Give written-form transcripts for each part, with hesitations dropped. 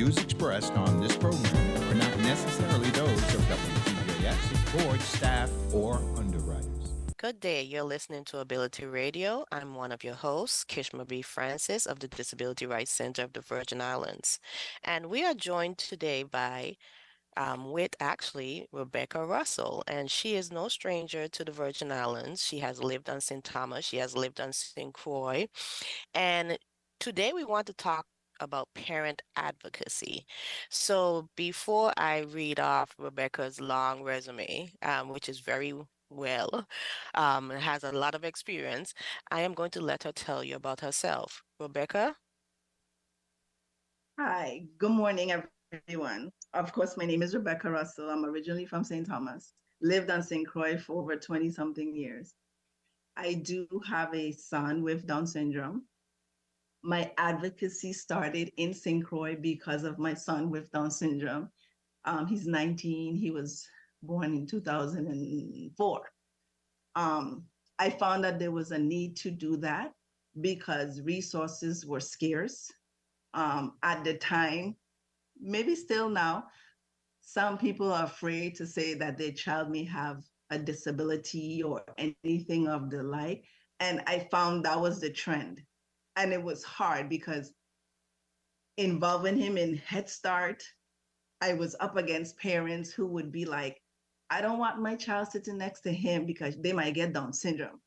views expressed on this program are not necessarily those of WTJS, its board, staff, or underwriters. Good day. You're listening to Ability Radio. I'm one of your hosts, Kishma B. Francis of the Disability Rights Center of the Virgin Islands. And we are joined today with actually Rebecca Russell. And she is no stranger to the Virgin Islands. She has lived on St. Thomas, she has lived on St. Croix. And today we want to talk about parent advocacy. So before I read off Rebecca's long resume, which is very has a lot of experience, I am going to let her tell you about herself. Rebecca? Hi, good morning, everyone. Of course, my name is Rebecca Russell. I'm originally from St. Thomas, lived on St. Croix for over 20 something years. I do have a son with Down syndrome. My advocacy started in St. Croix because of my son with Down syndrome. He's 19, he was born in 2004. Um, I found that there was a need to do that because resources were scarce at the time, maybe still now. Some people are afraid to say that their child may have a disability or anything of the like. And I found that was the trend. And it was hard because involving him in Head Start, I was up against parents who would be like, I don't want my child sitting next to him because they might get Down syndrome.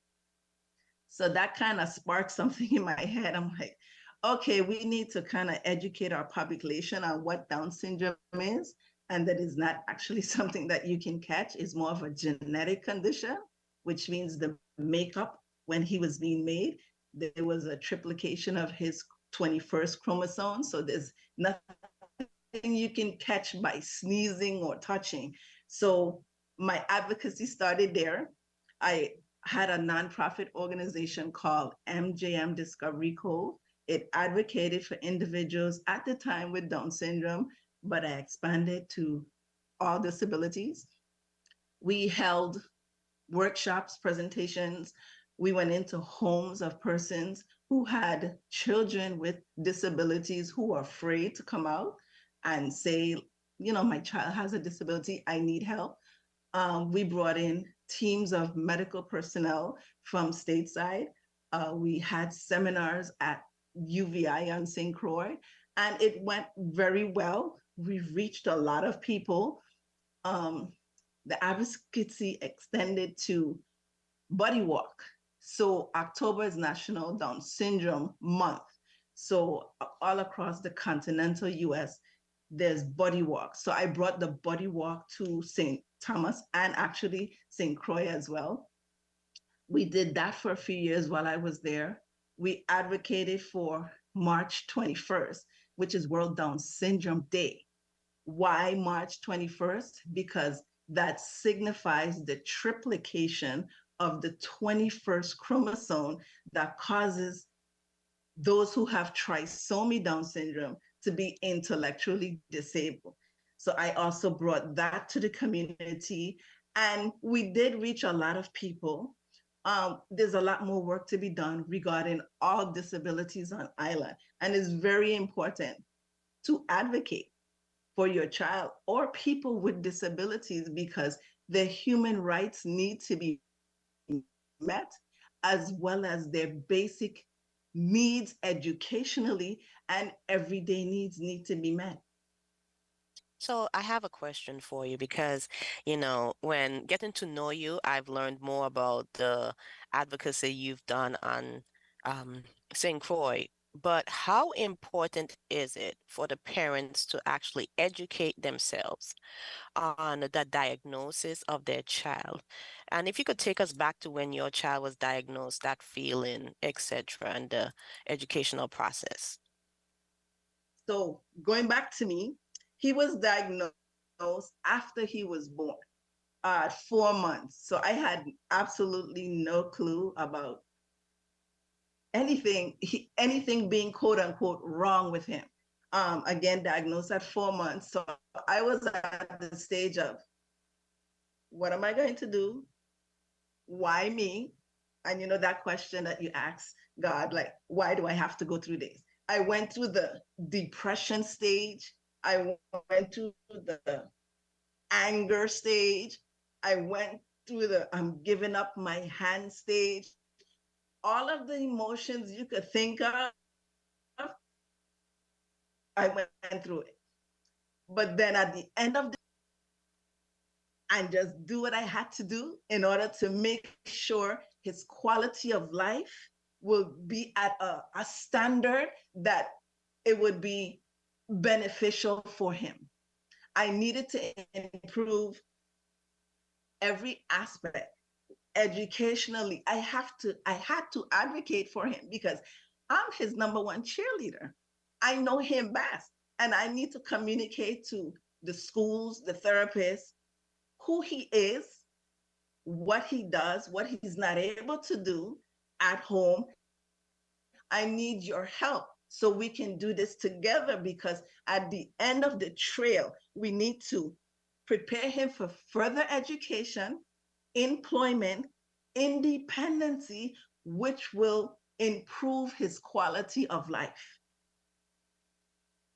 So that kind of sparked something in my head. I'm like, okay, we need to kind of educate our population on what Down syndrome is, and that is not actually something that you can catch. It's more of a genetic condition, which means the makeup when he was being made, there was a triplication of his 21st chromosome. So there's nothing you can catch by sneezing or touching. So my advocacy started there. I had a nonprofit organization called MJM Discovery Cove. It advocated for individuals at the time with Down syndrome, but I expanded to all disabilities. We held workshops, presentations. We went into homes of persons who had children with disabilities who were afraid to come out and say, my child has a disability, I need help. We brought in teams of medical personnel from stateside. We had seminars at UVI on St. Croix, and it went very well. We reached a lot of people. The advocacy extended to Buddy Walk. So October is National Down Syndrome Month. So all across the continental US, there's Buddy Walk. So I brought the Buddy Walk to St. Thomas and actually St. Croix as well. We did that for a few years while I was there. We advocated for March 21st, which is World Down Syndrome Day. Why March 21st? Because that signifies the triplication of the 21st chromosome that causes those who have trisomy Down syndrome to be intellectually disabled. So I also brought that to the community, and we did reach a lot of people. There's a lot more work to be done regarding all disabilities on island, and it's very important to advocate for your child or people with disabilities because their human rights need to be met, as well as their basic needs educationally and everyday needs need to be met. So I have a question for you because, when getting to know you, I've learned more about the advocacy you've done on um, St. Croix. But how important is it for the parents to actually educate themselves on the diagnosis of their child? And if you could take us back to when your child was diagnosed, that feeling, etc., and the educational process. So going back to me, he was diagnosed after he was born at 4 months. So I had absolutely no clue about anything being quote unquote wrong with him. Again, diagnosed at 4 months. So I was at the stage of what am I going to do? Why me? And that question that you ask God, like, why do I have to go through this? I went through the depression stage. I went to the anger stage. I went through the I'm giving up my hand stage. All of the emotions you could think of, I went through it. But then at the end of the and just do what I had to do in order to make sure his quality of life will be at a standard that it would be beneficial for him. I needed to improve every aspect educationally. I had to advocate for him because I'm his number one cheerleader. I know him best, and I need to communicate to the schools, the therapists, who he is, what he does, what he's not able to do at home. I need your help so we can do this together, because at the end of the trail, we need to prepare him for further education, employment, independency, which will improve his quality of life.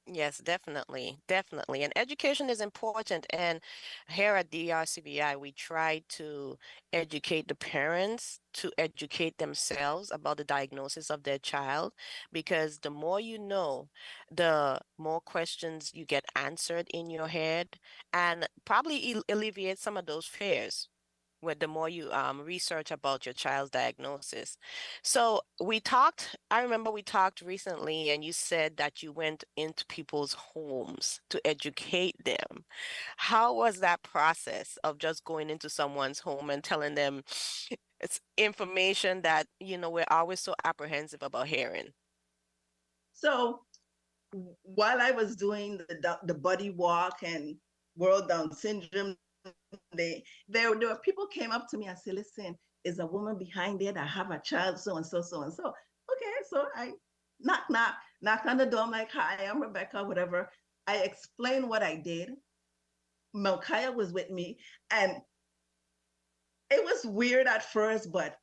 Yes, definitely, definitely. And education is important. And here at DRCBI, we try to educate the parents to educate themselves about the diagnosis of their child, because the more you know, the more questions you get answered in your head, and probably alleviate some of those fears with the more you research about your child's diagnosis. So I remember we talked recently, and you said that you went into people's homes to educate them. How was that process of just going into someone's home and telling them it's information that, we're always so apprehensive about hearing? So while I was doing the body walk and World Down Syndrome, there were people came up to me and said, "Listen, is a woman behind there that have a child so and so, so and so." Okay, so I knocked on the door. I'm like, "Hi, I'm Rebecca, whatever." I explained what I did. Melchiah was with me, and it was weird at first, but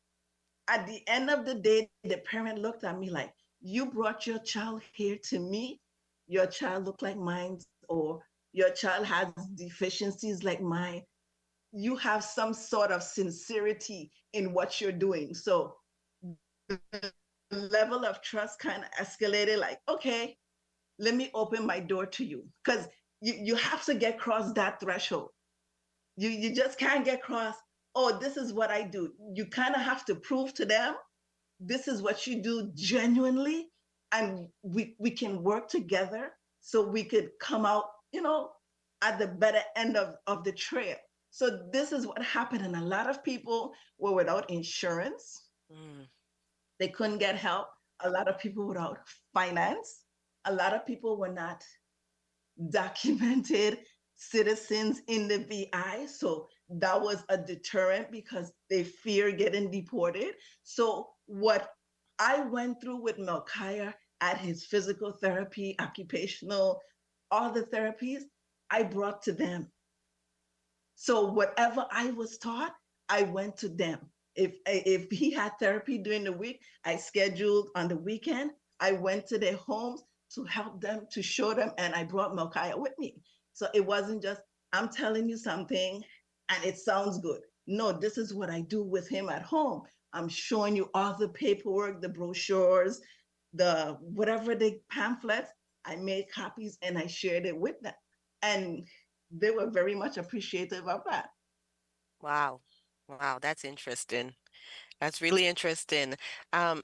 at the end of the day, the parent looked at me like, "You brought your child here to me. Your child looked like mine, or your child has deficiencies like mine. You have some sort of sincerity in what you're doing." So the level of trust kind of escalated, like, okay, let me open my door to you. Because you have to get across that threshold. You just can't get across, oh, this is what I do. You kind of have to prove to them this is what you do genuinely, and we can work together so we could come out, at the better end of the trail. So this is what happened, and a lot of people were without insurance. Mm. They couldn't get help. A lot of people without finance. A lot of people were not documented citizens in the VI. So that was a deterrent because they fear getting deported. So what I went through with Melchiah at his physical therapy, occupational, all the therapies, I brought to them. So whatever I was taught, I went to them. If he had therapy during the week, I scheduled on the weekend. I went to their homes to help them, to show them, and I brought Melchiah with me. So it wasn't just, I'm telling you something and it sounds good. No, this is what I do with him at home. I'm showing you all the paperwork, the brochures, the whatever the pamphlets. I made copies and I shared it with them. And they were very much appreciative of that. Wow. Wow, that's interesting. That's really interesting.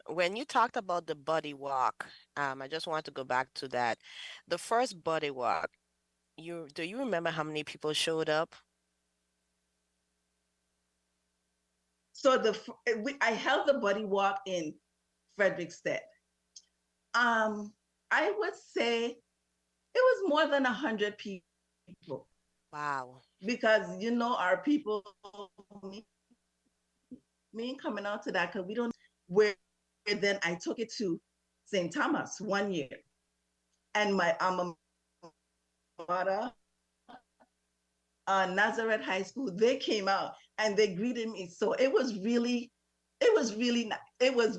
When you talked about the body walk, I just want to go back to that. The first body walk, do you remember how many people showed up? So I held the body walk in Frederickstead. I would say it was more than 100 people, Wow. because our people, me, coming out to that, because we don't. Where then I took it to St. Thomas one year, and my alma mater, Nazareth High School, they came out and they greeted me. So it was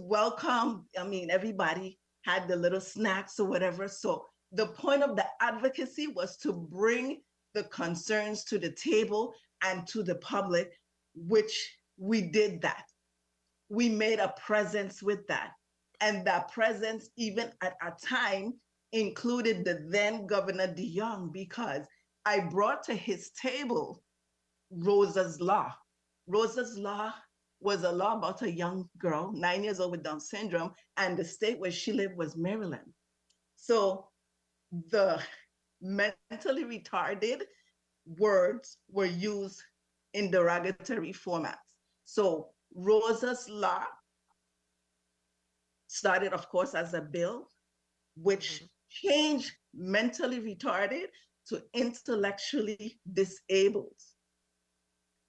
welcome. I mean, everybody had the little snacks or whatever. So the point of the advocacy was to bring the concerns to the table and to the public, which we did that. We made a presence with that. And that presence, even at a time, included the then Governor DeYoung, because I brought to his table Rosa's Law. Rosa's Law was a law about a young girl, 9 years old with Down syndrome, and the state where she lived was Maryland. So the mentally retarded words were used in derogatory formats. So Rosa's Law started, of course, as a bill, which changed mentally retarded to intellectually disabled.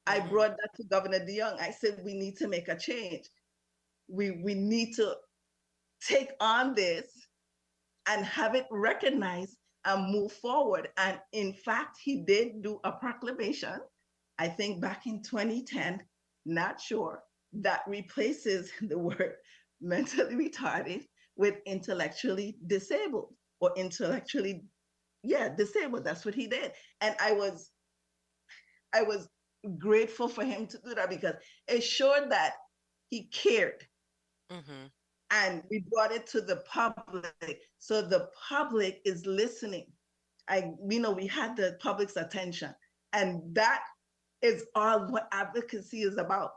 I brought that to Governor DeYoung. I said, we need to make a change. We need to take on this and have it recognized and move forward. And in fact, he did do a proclamation, I think back in 2010, not sure, that replaces the word mentally retarded with intellectually disabled or intellectually, disabled. That's what he did. And I was grateful for him to do that because it showed that he cared. And we brought it to the public. So the public is listening. We had the public's attention. And that is all what advocacy is about.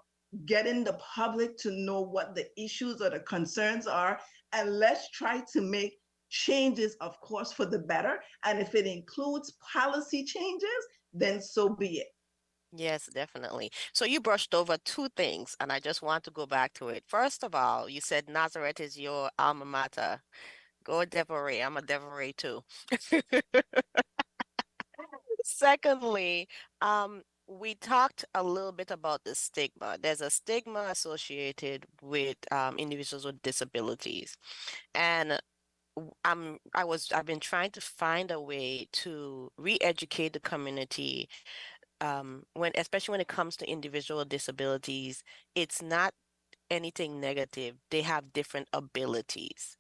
Getting the public to know what the issues or the concerns are. And let's try to make changes, of course, for the better. And if it includes policy changes, then so be it. Yes, definitely. So you brushed over two things, and I just want to go back to it. First of all, you said Nazareth is your alma mater. Go Deborah. I'm a Deborah too. Secondly, we talked a little bit about the stigma. There's a stigma associated with individuals with disabilities, and I've been trying to find a way to re-educate the community especially when it comes to individual disabilities. It's not anything negative. They have different abilities.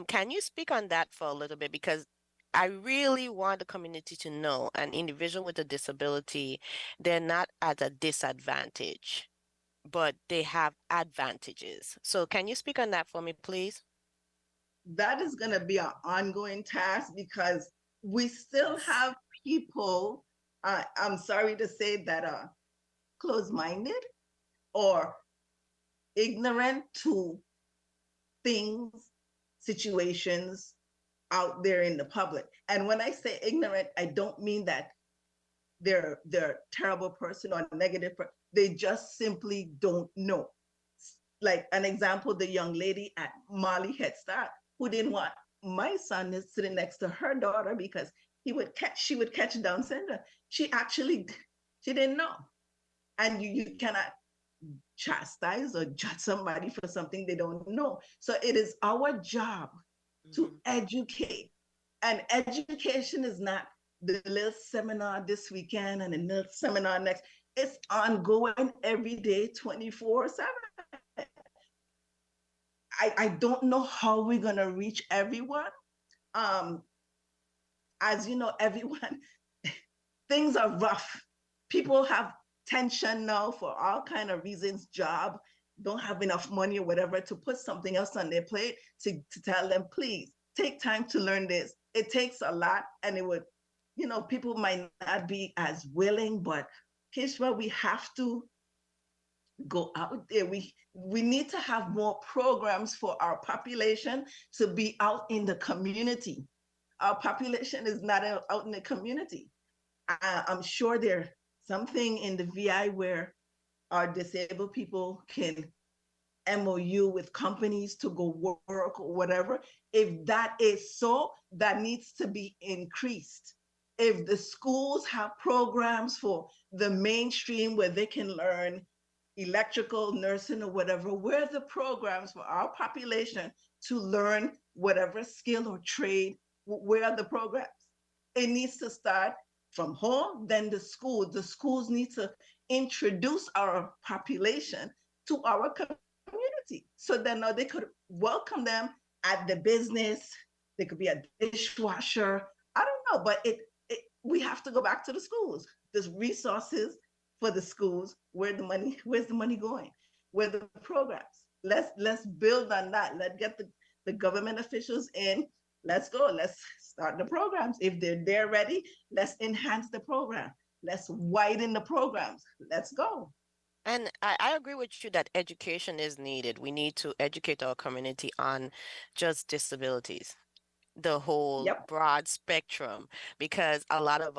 Can you speak on that for a little bit? Because I really want the community to know an individual with a disability, they're not at a disadvantage, but they have advantages. So can you speak on that for me, please? That is going to be an ongoing task because we still have people, I'm sorry to say, that are closed-minded or ignorant to things, situations out there in the public. And when I say ignorant, I don't mean that they're a terrible person or negative person. They just simply don't know. Like an example, the young lady at Mali Head Start who didn't want my son is sitting next to her daughter because she would catch Down syndrome. She didn't know. And you cannot chastise or judge somebody for something they don't know. So it is our job to educate. And education is not the little seminar this weekend and a little seminar next. It's ongoing every day, 24/7. I don't know how we're going to reach everyone. As you know, everyone, things are rough. People have tension now for all kind of reasons, job, don't have enough money or whatever to put something else on their plate to tell them, please take time to learn this. It takes a lot and it would, people might not be as willing, but Kishma, we have to go out there. We need to have more programs for our population to be out in the community. Our population is not out in the community. I'm sure there's something in the VI where our disabled people can MOU with companies to go work or whatever. If that is so, that needs to be increased. If the schools have programs for the mainstream where they can learn electrical, nursing, or whatever, where are the programs for our population to learn whatever skill or trade? Where are the programs? It needs to start from home, then the schools. The schools need to introduce our population to our community so that now they could welcome them at the business, They could be a dishwasher. I don't know, but we have to go back to the schools. There's resources for the schools. Where's the money going? Where the programs? Let's build on that. Let's get the government officials in. Let's go. Let's start the programs. If they're ready, let's enhance the program. Let's widen the programs. Let's go. And I agree with you that education is needed. We need to educate our community on just disabilities, the whole Yep. broad spectrum, because a lot of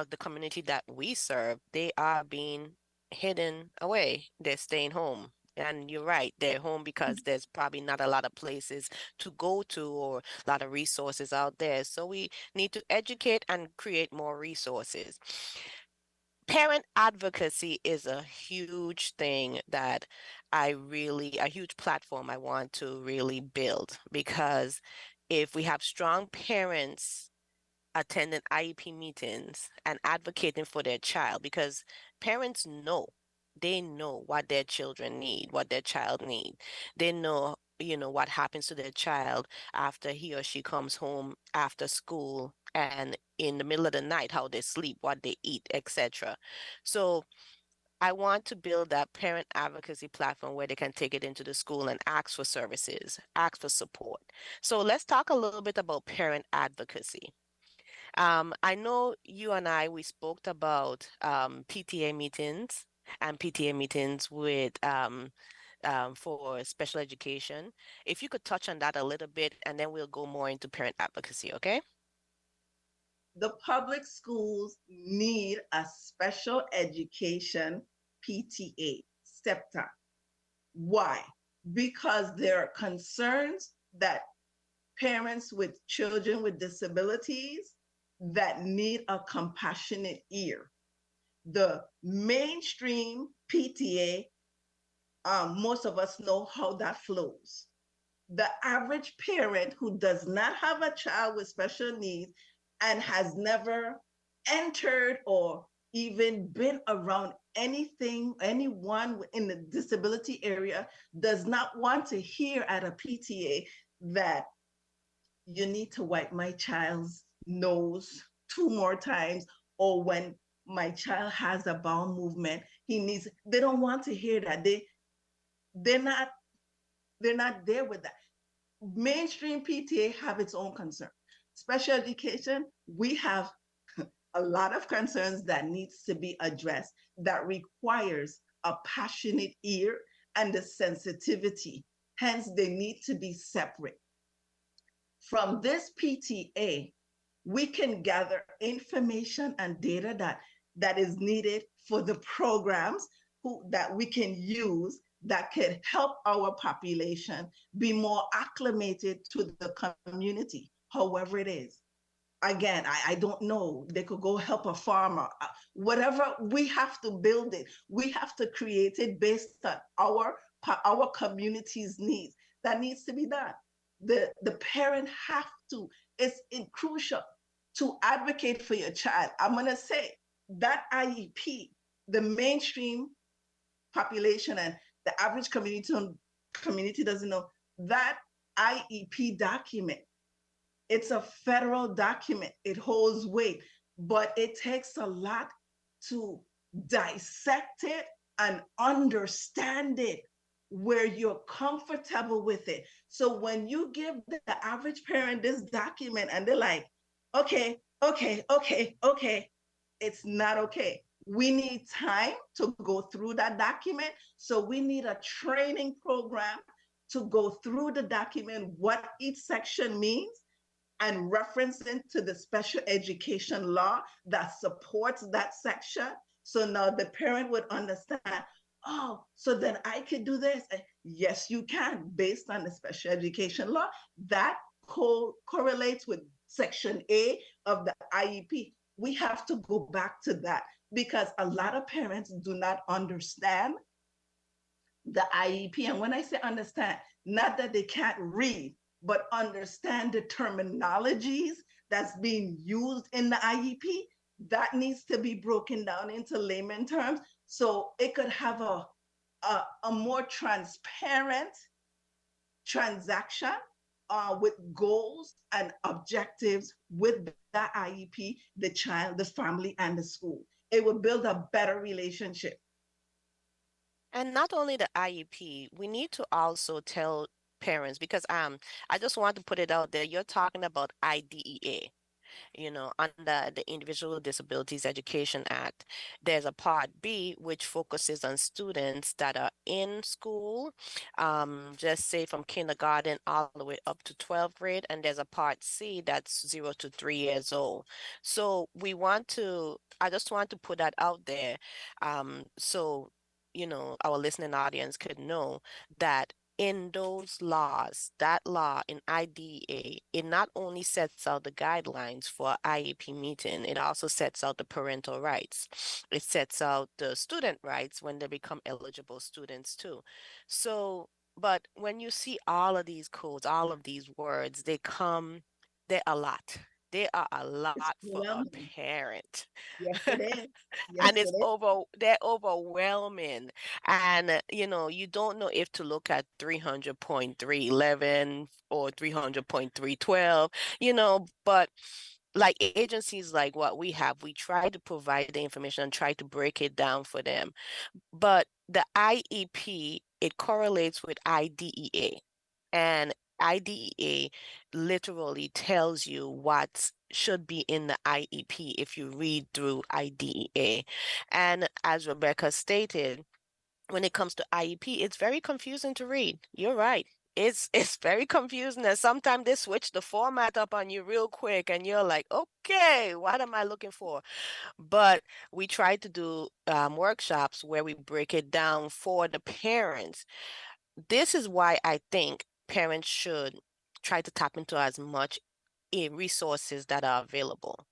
the community that we serve, they are being hidden away. They're staying home. And you're right, they're home because there's probably not a lot of places to go to or a lot of resources out there. So we need to educate and create more resources. Parent advocacy is a huge thing that a huge platform I want to really build, because if we have strong parents attending IEP meetings and advocating for their child, because parents know, they know what their children need, what their child need. They know, what happens to their child after he or she comes home after school and in the middle of the night, how they sleep, what they eat, etc. So I want to build that parent advocacy platform where they can take it into the school and ask for services, ask for support. So let's talk a little bit about parent advocacy. I know you and we spoke about PTA meetings and PTA meetings with for special education. If you could touch on that a little bit, and then we'll go more into parent advocacy, okay? The public schools need a special education PTA, SEPTA. Why? Because there are concerns that parents with children with disabilities that need a compassionate ear. The mainstream PTA, most of us know how that flows. The average parent who does not have a child with special needs and has never entered or even been around anyone in the disability area does not want to hear at a PTA that you need to wipe my child's nose 2 more times, or when my child has a bowel movement, they don't want to hear that. They're not there with that. Mainstream PTA have its own concern. Special education, we have a lot of concerns that needs to be addressed that requires a passionate ear and the sensitivity. Hence, they need to be separate. From this PTA, we can gather information and data that is needed for the programs that we can use that could help our population be more acclimated to the community, however it is. Again, I don't know. They could go help a farmer, whatever. We have to build it. We have to create it based on our community's needs. That needs to be done. The parent have to. It's crucial to advocate for your child. I'm gonna say that IEP, the mainstream population and the average community doesn't know that IEP document. It's a federal document. It holds weight, but it takes a lot to dissect it and understand it where you're comfortable with it. So when you give the average parent this document and they're like, okay, it's not okay. We need time to go through that document. So we need a training program to go through the document, what each section means, and reference it to the special education law that supports that section. So now the parent would understand, oh, so then I could do this. Yes, you can, based on the special education law. That correlates with Section A of the IEP. We have to go back to that because a lot of parents do not understand the IEP. And when I say understand, not that they can't read, but understand the terminologies that's being used in the IEP, that needs to be broken down into layman terms so it could have a more transparent transaction with goals and objectives with that IEP, the child, the family, and the school. It will build a better relationship. And not only the IEP, we need to also tell parents because I just want to put it out there. You're talking about IDEA, under the Individual Disabilities Education Act. There's a Part B, which focuses on students that are in school, just say from kindergarten all the way up to 12th grade. And there's a Part C that's 0 to 3 years old. So I just want to put that out there. So, our listening audience could know that in those laws, that law in IDEA, it not only sets out the guidelines for IEP meeting, it also sets out the parental rights. It sets out the student rights when they become eligible students too. So, but when you see all of these codes, all of these words, they're a lot. They are a It's lot for a overwhelming. parent. Yes, it is. And Yes, it is. they're overwhelming. And you don't know if to look at 300.311 or 300.312, but like agencies like what we have, we try to provide the information and try to break it down for them. But the IEP, it correlates with IDEA. And IDEA literally tells you what should be in the IEP if you read through IDEA. And as Rebecca stated, when it comes to IEP, it's very confusing to read. You're right. It's very confusing, and sometimes they switch the format up on you real quick, and you're like, okay, what am I looking for? But we try to do workshops where we break it down for the parents. This is why I think parents should try to tap into as much resources that are available.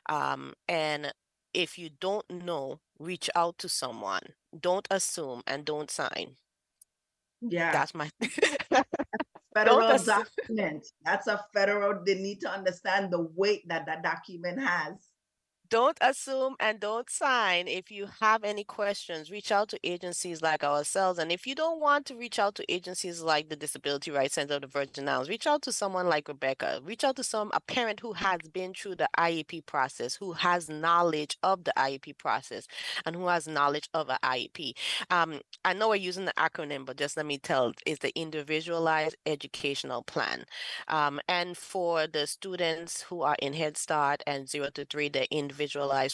And if you don't know, reach out to someone. Don't assume and don't sign. Yeah. That's my don't Federal assume. document. That's a federal, they need to understand the weight that that document has. Don't assume and don't sign. If you have any questions, reach out to agencies like ourselves. And if you don't want to reach out to agencies like the Disability Rights Center of the Virgin Islands, reach out to someone like Rebecca. Reach out to a parent who has been through the IEP process, who has knowledge of the IEP process, and who has knowledge of an IEP. I know we're using the acronym, but just let me tell, it's the Individualized Educational Plan. And for the students who are in Head Start and 0 to 3, the Individualized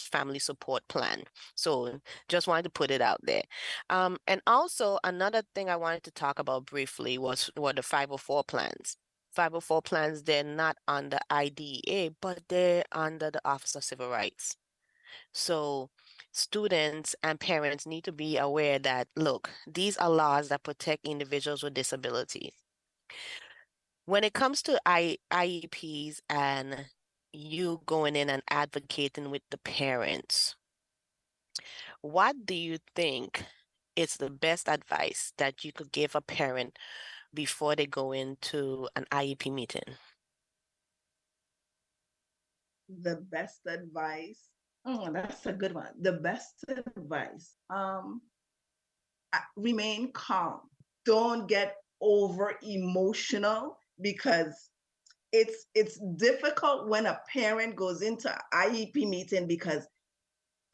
Family Support Plan. So just wanted to put it out there. And also another thing I wanted to talk about briefly were the 504 plans. 504 plans, they're not under IDEA, but they're under the Office of Civil Rights. So students and parents need to be aware that, look, these are laws that protect individuals with disabilities. When it comes to IEPs and you going in and advocating with the parents, what do you think is the best advice that you could give a parent before they go into an IEP meeting? The best advice. Oh, that's a good one. The best advice. Remain calm. Don't get over emotional, because it's difficult when a parent goes into IEP meeting, because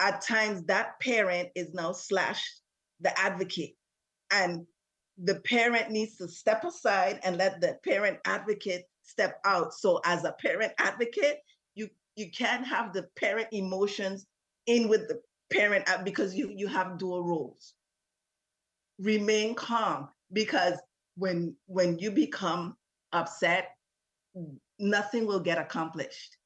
at times that parent is now slash the advocate, and the parent needs to step aside and let the parent advocate step out. So as a parent advocate, you can't have the parent emotions in with the parent, because you have dual roles. Remain calm, because when you become upset, nothing will get accomplished.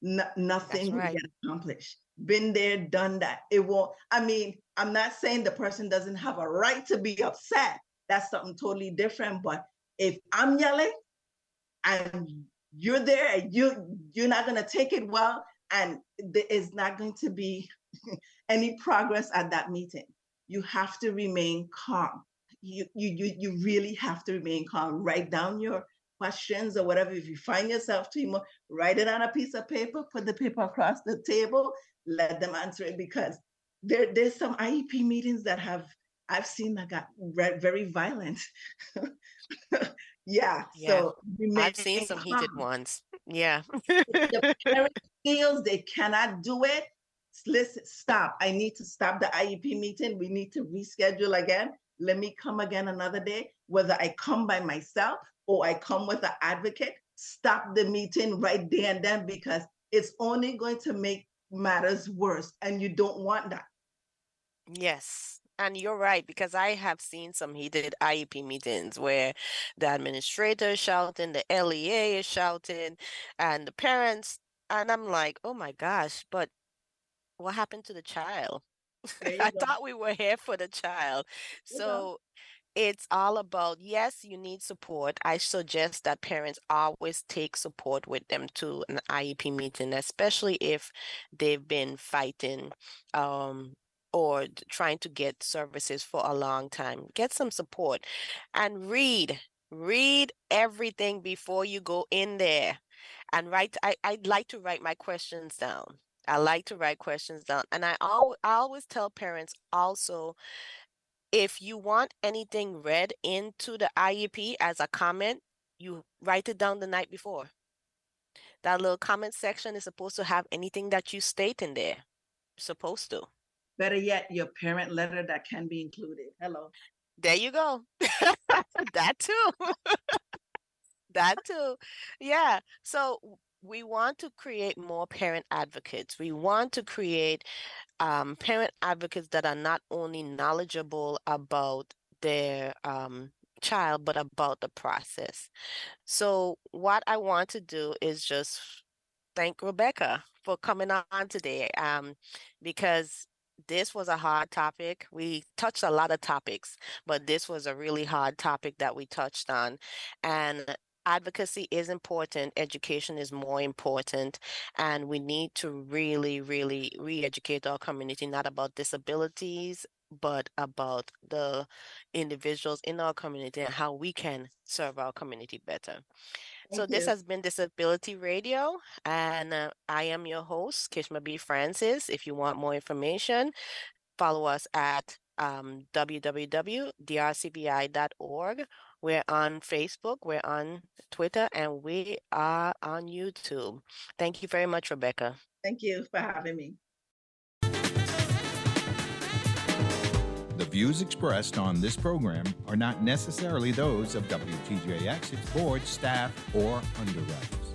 Nothing will right. get accomplished. Been there, done that. It won't. I mean, I'm not saying the person doesn't have a right to be upset. That's something totally different. But if I'm yelling and you're there and you're not going to take it well, and there is not going to be any progress at that meeting. You have to remain calm. You really have to remain calm. Write down your questions or whatever. If you find yourself too much, write it on a piece of paper, put the paper across the table, let them answer it, because there's some IEP meetings that I've seen that got very violent. Yeah. Yeah, So I've seen remain some heated calm. ones. Yeah. If the parent feels they cannot do it, listen, stop. I need to stop the IEP meeting. We need to reschedule again. Let me come again another day, whether I come by myself or I come with an advocate. Stop the meeting right there and then, because it's only going to make matters worse, and you don't want that. Yes. And you're right, because I have seen some heated IEP meetings where the administrator is shouting, the LEA is shouting, and the parents, and I'm like, oh my gosh, but what happened to the child? There you I go. thought we were here for the child. You go. So it's all about, yes, you need support. I suggest that parents always take support with them to an IEP meeting, especially if they've been fighting or trying to get services for a long time. Get some support and read. Read everything before you go in there and write. I'd like to write my questions down. I like to write questions down. And I always tell parents also, if you want anything read into the IEP as a comment, you write it down the night before. That little comment section is supposed to have anything that you state in there. Supposed to. Better yet, your parent letter that can be included. Hello. There you go. That too. That too. Yeah. So we want to create more parent advocates. We want to create parent advocates that are not only knowledgeable about their child, but about the process. So, what I want to do is just thank Rebecca for coming on today, because this was a hard topic. We touched a lot of topics, but this was a really hard topic that we touched on. And advocacy is important, education is more important, and we need to really, really re-educate our community, not about disabilities, but about the individuals in our community and how we can serve our community better. So Thank this you. has been Disability Radio, and I am your host, Kishma B. Francis. If you want more information, follow us at www.drcbi.org. We're on Facebook, we're on Twitter, and we are on YouTube. Thank you very much, Rebecca. Thank you for having me. The views expressed on this program are not necessarily those of WTJX, its board, staff, or underwriters.